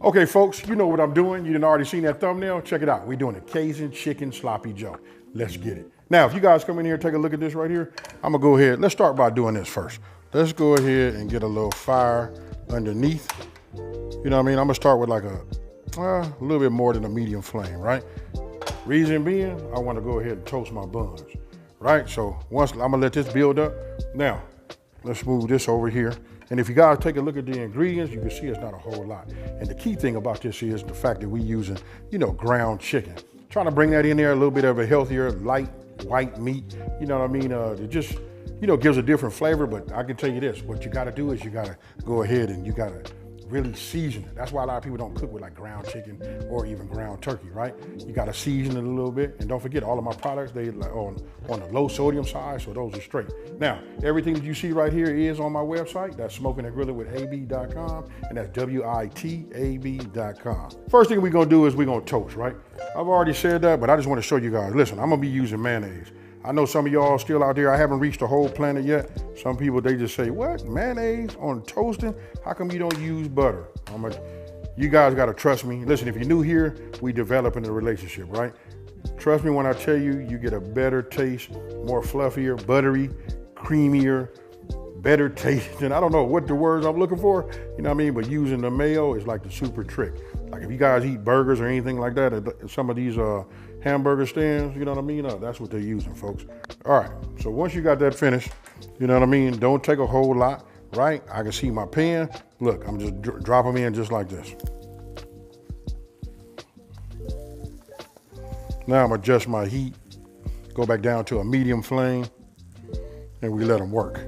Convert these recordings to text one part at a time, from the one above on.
Okay, folks, you know what I'm doing. You done already seen that thumbnail. Check it out. We're doing a Cajun chicken sloppy joe. Let's get it. Now, if you guys come in here and take a look at this right here, I'm gonna go ahead. Let's start by doing this first. Let's go ahead and get a little fire underneath. You know what I mean? I'm gonna start with like a little bit more than a medium flame, right? Reason being, I wanna go ahead and toast my buns, right? So once I'm gonna let this build up. Now, let's move this over here. And if you guys take a look at the ingredients, you can see it's not a whole lot. And the key thing about this is the fact that we're using, ground chicken. Trying to bring that in there, a little bit of a healthier, light, white meat. You know what I mean? It just, gives a different flavor, but I can tell you this, what you gotta do is you gotta go ahead and you gotta really season it. That's why a lot of people don't cook with like ground chicken or even ground turkey, right? You gotta season it a little bit. And don't forget, all of my products, they like on the low sodium side, so those are straight. Now, everything that you see right here is on my website. That's smokinandgrillinwithab.com, and that's WITAB.com. First thing we're gonna do is we're gonna toast, right? I've already said that, but I just wanna show you guys. Listen, I'm gonna be using mayonnaise. I know some of y'all still out there, I haven't reached the whole planet yet. Some people, they just say, what, mayonnaise on toasting? How come you don't use butter? You guys gotta trust me. Listen, if you're new here, we developing a relationship, right? Trust me when I tell you, you get a better taste, more fluffier, buttery, creamier, better taste. And I don't know what the words I'm looking for, you know what I mean? But using the mayo is like the super trick. Like if you guys eat burgers or anything like that, at some of these hamburger stands, you know what I mean? That's what they're using, folks. All right, so once you got that finished, you know what I mean? Don't take a whole lot, right? I can see my pan. Look, I'm just dropping them in just like this. Now I'm adjust my heat, go back down to a medium flame, and we let them work.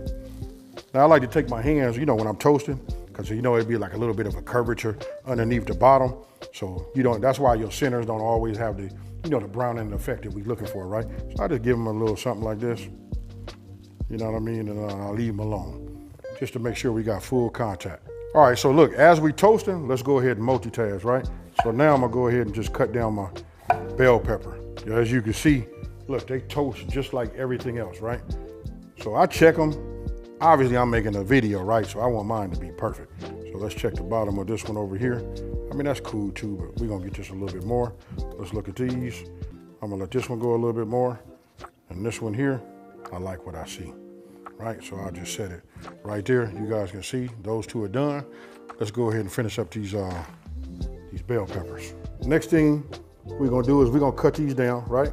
Now I like to take my hands, when I'm toasting, because it'd be like a little bit of a curvature underneath the bottom. So that's why your centers don't always have the, the browning effect that we're looking for, right? So I just give them a little something like this, you know what I mean? And I'll leave them alone, just to make sure we got full contact. All right, so look, as we toasting, let's go ahead and multitask, right? So now I'm gonna go ahead and just cut down my bell pepper. As you can see, look, they toast just like everything else, right? So I check them. Obviously, I'm making a video, right? So I want mine to be perfect. So let's check the bottom of this one over here. I mean, that's cool too, but we're gonna get this a little bit more. Let's look at these. I'm gonna let this one go a little bit more. And this one here, I like what I see, right? So I'll just set it right there. You guys can see those two are done. Let's go ahead and finish up these bell peppers. Next thing we're gonna do is we're gonna cut these down, right?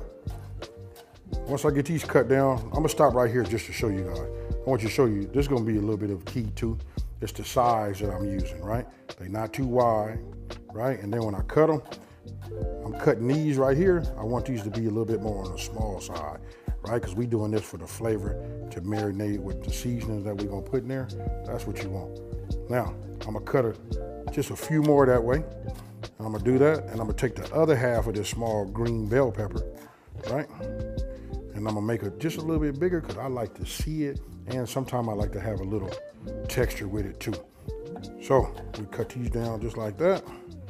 Once I get these cut down, I'm gonna stop right here just to show you guys. I want you to show you, this is gonna be a little bit of key too. It's the size that I'm using, right? They're not too wide, right? And then when I cut them, I'm cutting these right here. I want these to be a little bit more on the small side, right? Because we're doing this for the flavor to marinate with the seasonings that we're gonna put in there. That's what you want. Now, I'm gonna cut it just a few more that way. And I'm gonna do that, and I'm gonna take the other half of this small green bell pepper, right? And I'm gonna make it just a little bit bigger because I like to see it, and sometimes I like to have a little texture with it too. So we cut these down just like that.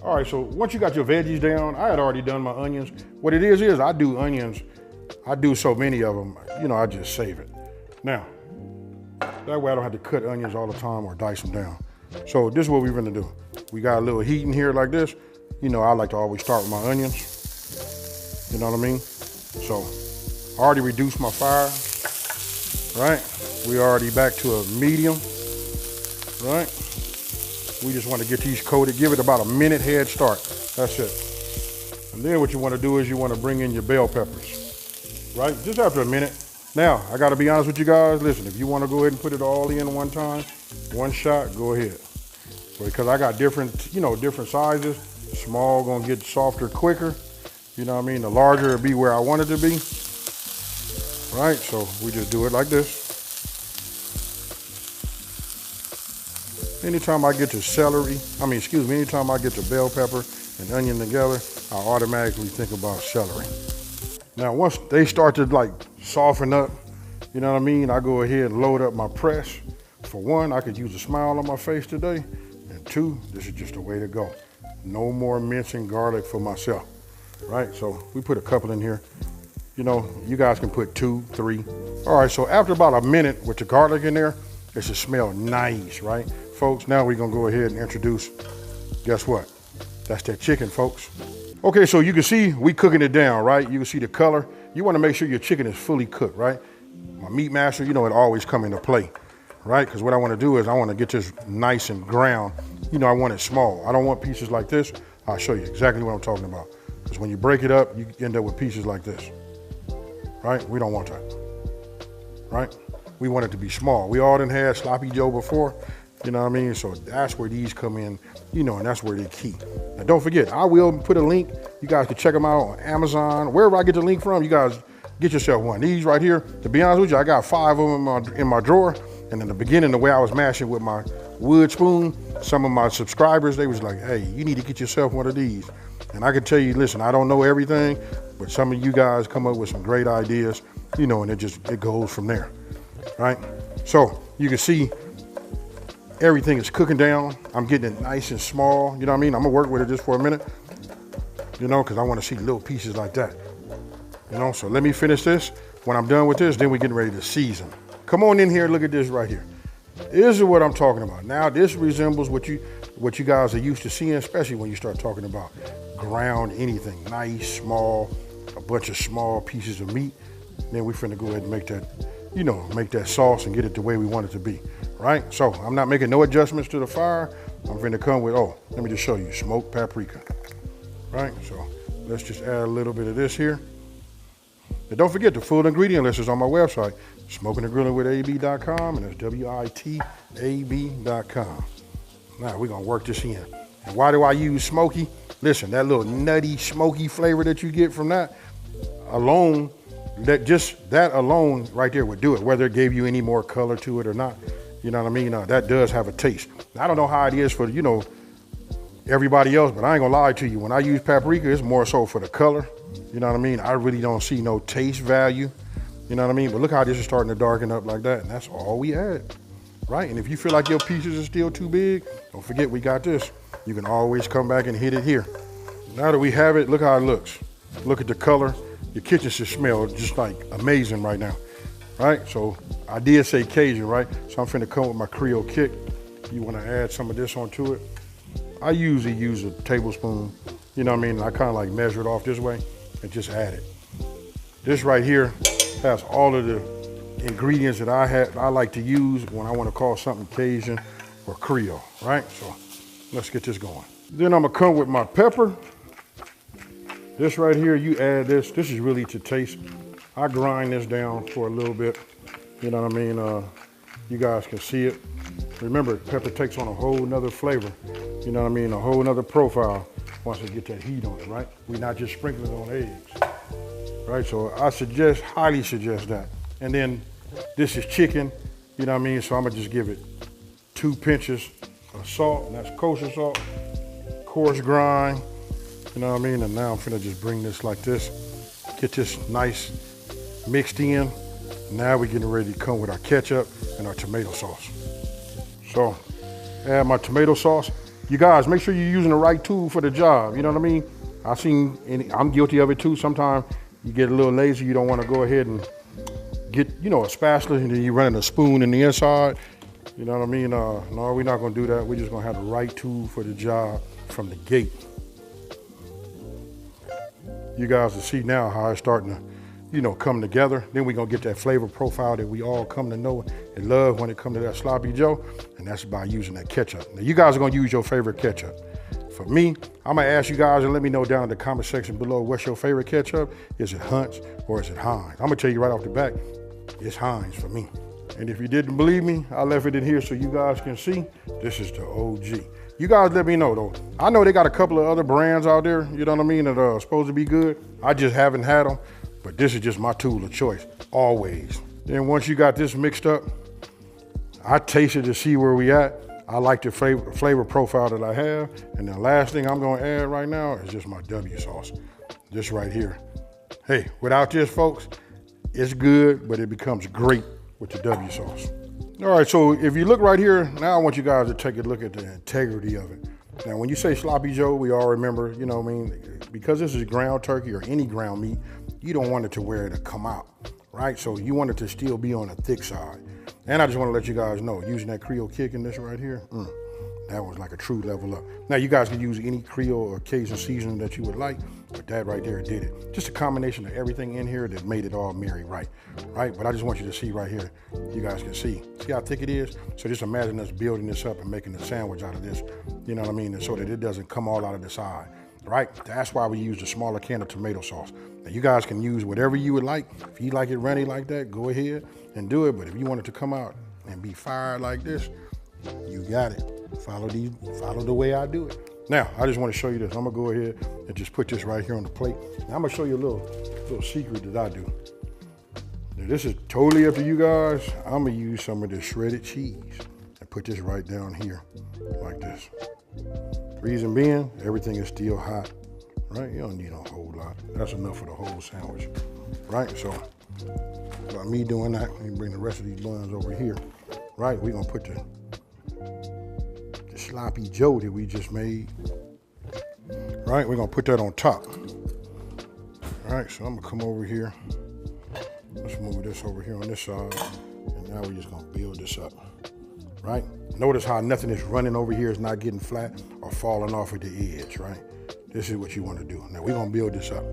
All right, so once you got your veggies down, I had already done my onions. What it is I do onions, I do so many of them, I just save it. Now, that way I don't have to cut onions all the time or dice them down. So this is what we're gonna do. We got a little heat in here like this. I like to always start with my onions. You know what I mean? So I already reduced my fire, right? We already back to a medium, right? We just want to get these coated, give it about a minute head start. That's it. And then what you want to do is you want to bring in your bell peppers, right? Just after a minute. Now, I got to be honest with you guys. Listen, if you want to go ahead and put it all in one time, one shot, go ahead. Because I got different sizes. Small gonna get softer quicker. You know what I mean? The larger it'll be where I want it to be. Right, so we just do it like this. Anytime I get to anytime I get to bell pepper and onion together, I automatically think about celery. Now, once they start to like soften up, you know what I mean? I go ahead and load up my press. For one, I could use a smile on my face today. And two, this is just the way to go. No more mincing garlic for myself, right? So we put a couple in here. You guys can put 2, 3. All right, so after about a minute with the garlic in there, it should smell nice, right? Folks, now we're gonna go ahead and introduce, guess what? That's that chicken, folks. Okay, so you can see we cooking it down, right? You can see the color. You want to make sure your chicken is fully cooked, right? My meat master, you know, it always come into play, right? Because what I want to do is I want to get this nice and ground. You know, I want it small. I don't want pieces like this. I'll show you exactly what I'm talking about. Because when you break it up, you end up with pieces like this, right? We don't want that, right? We want it to be small. We all done had Sloppy Joe before, you know what I mean? So that's where these come in, you know, and that's where they're key. Now don't forget, I will put a link. You guys can check them out on Amazon, wherever I get the link from. You guys get yourself one. These right here, to be honest with you, I got 5 of them in my drawer. And in the beginning, the way I was mashing with my wood spoon, some of my subscribers, they was like, hey, you need to get yourself one of these. And I can tell you, listen, I don't know everything, but some of you guys come up with some great ideas, you know, and it goes from there, right? So you can see everything is cooking down. I'm getting it nice and small, you know what I mean? I'm gonna work with it just for a minute, you know, because I want to see little pieces like that, you know? So let me finish this. When I'm done with this, then we're getting ready to season. Come on in here, look at this right here. This is what I'm talking about. Now this resembles what you guys are used to seeing, especially when you start talking about ground anything, nice, small, a bunch of small pieces of meat. Then we finna go ahead and make that, you know, make that sauce and get it the way we want it to be, right? So I'm not making no adjustments to the fire. I'm finna come with, oh, let me just show you, smoked paprika, right? So let's just add a little bit of this here. And don't forget, the full ingredient list is on my website, smokinandgrillinwithab.com, and it's WITAB.com. Now we're gonna work this in. And why do I use smoky? Listen, that little nutty, smoky flavor that you get from that alone, that alone right there would do it, whether it gave you any more color to it or not. You know what I mean? That does have a taste. I don't know how it is for, you know, everybody else, but I ain't gonna lie to you. When I use paprika, it's more so for the color. You know what I mean? I really don't see no taste value. You know what I mean? But look how this is starting to darken up like that, and that's all we add, right? And if you feel like your pieces are still too big, don't forget we got this. You can always come back and hit it here. Now that we have it, look how it looks. Look at the color. Your kitchen should smell just like amazing right now, right? So I did say Cajun, right? So I'm finna come with my Creole kick. You wanna add some of this onto it. I usually use a tablespoon, you know what I mean? I kinda like measure it off this way and just add it. This right here has all of the ingredients that I like to use when I want to call something Cajun or Creole, right? So let's get this going. Then I'm gonna come with my pepper. This right here, you add this. This is really to taste. I grind this down for a little bit. You know what I mean? You guys can see it. Remember, pepper takes on a whole nother flavor. You know what I mean? A whole nother profile once it get that heat on it, right? We're not just sprinkling it on eggs. Right, so I highly suggest that. And then this is chicken, you know what I mean? So I'm gonna just give it 2 pinches of salt, and that's kosher salt, coarse grind, you know what I mean? And now I'm finna just bring this like this, get this nice mixed in. Now we're getting ready to come with our ketchup and our tomato sauce. So add my tomato sauce. You guys, make sure you're using the right tool for the job, you know what I mean? I'm guilty of it too. Sometimes you get a little lazy, you don't want to go ahead and get, you know, a spatula and then you're running a spoon in the inside. You know what I mean? No, we're not gonna do that. We're just gonna have the right tool for the job from the gate. You guys will see now how it's starting to, you know, come together. Then we're gonna get that flavor profile that we all come to know and love when it comes to that Sloppy Joe, and that's by using that ketchup. Now you guys are gonna use your favorite ketchup. For me, I'm gonna ask you guys and let me know down in the comment section below, what's your favorite ketchup? Is it Hunt's or is it Heinz? I'm gonna tell you right off the bat, it's Heinz for me. And if you didn't believe me, I left it in here so you guys can see, this is the OG. You guys let me know though. I know they got a couple of other brands out there, you know what I mean, that are supposed to be good. I just haven't had them, but this is just my tool of choice, always. Then once you got this mixed up, I taste it to see where we at. I like the flavor profile that I have. And the last thing I'm gonna add right now is just my W sauce. This right here. Hey, without this, folks, it's good, but it becomes great with the W sauce. All right, so if you look right here, now I want you guys to take a look at the integrity of it. Now, when you say Sloppy Joe, we all remember, you know what I mean? Because this is ground turkey or any ground meat, you don't want it to where it'll come out, right? So you want it to still be on the thick side. And I just want to let you guys know, using that Creole kick in this right here, That was like a true level up. Now you guys can use any Creole or Cajun seasoning that you would like, but that right there did it. Just a combination of everything in here that made it all marry right? But I just want you to see right here, you guys can see how thick it is? So just imagine us building this up and making a sandwich out of this, you know what I mean? And so that it doesn't come all out of the side, right? That's why we use the smaller can of tomato sauce. Now you guys can use whatever you would like. If you like it runny like that, go ahead and do it. But if you want it to come out and be fired like this, you got it. Follow the way I do it. Now, I just want to show you this. I'm gonna go ahead and just put this right here on the plate. Now, I'm gonna show you a little secret that I do. Now, this is totally up to you guys. I'm gonna use some of this shredded cheese and put this right down here like this. Reason being, everything is still hot, right? You don't need a whole lot. That's enough for the whole sandwich, right? So, by me doing that, let me bring the rest of these buns over here, right? We're gonna put the sloppy joe that we just made, right? We're gonna put that on top. All right, so I'm gonna come over here. Let's move this over here on this side, and now we're just gonna build this up, right? Notice how nothing is running over here is not getting flat or falling off at the edge, right? This is what you want to do. Now we're gonna build this up.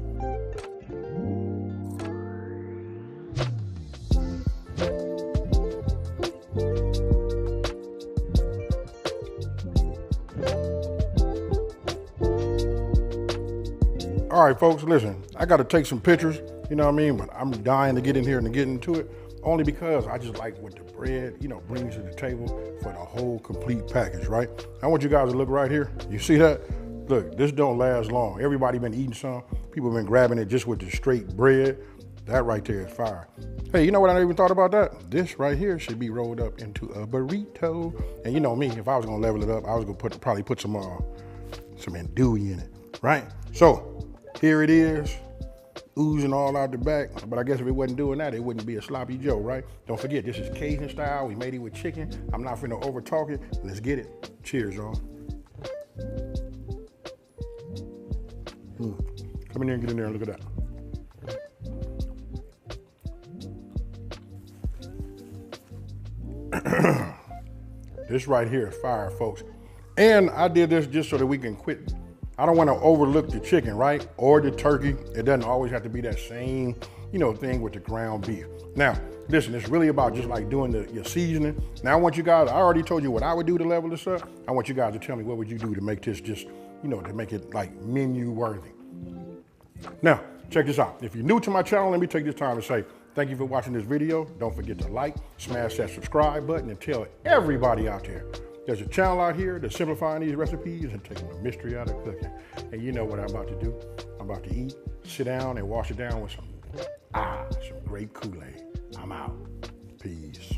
All right, folks, listen, I got to take some pictures, you know what I mean? But I'm dying to get in here and to get into it, only because I just like what the bread, you know, brings to the table for the whole complete package, right? I want you guys to look right here. You see that? Look, this don't last long. Everybody been eating some. People been grabbing it just with the straight bread. That right there is fire. Hey, you know what I never even thought about that? This right here should be rolled up into a burrito. And you know me, if I was gonna level it up, I was gonna probably put some andouille in it, right? So, here it is, oozing all out the back. But I guess if it wasn't doing that, it wouldn't be a sloppy joe, right? Don't forget, this is Cajun style. We made it with chicken. I'm not finna over talk it. Let's get it. Cheers, y'all. Come in here and get in there and look at that. This right here is fire, folks. And I did this just so that we can quit. I don't want to overlook the chicken, right? Or the turkey. It doesn't always have to be that same, you know, thing with the ground beef. Now, listen, it's really about just like doing your seasoning. Now, I want you guys, I already told you what I would do to level this up. I want you guys to tell me what would you do to make this just, you know, to make it like menu worthy. Now, check this out. If you're new to my channel, let me take this time to say thank you for watching this video. Don't forget to like, smash that subscribe button, and tell everybody out there there's a channel out here that's simplifying these recipes and taking the mystery out of cooking. And you know what I'm about to do? I'm about to eat, sit down, and wash it down with some great Kool-Aid. I'm out. Peace.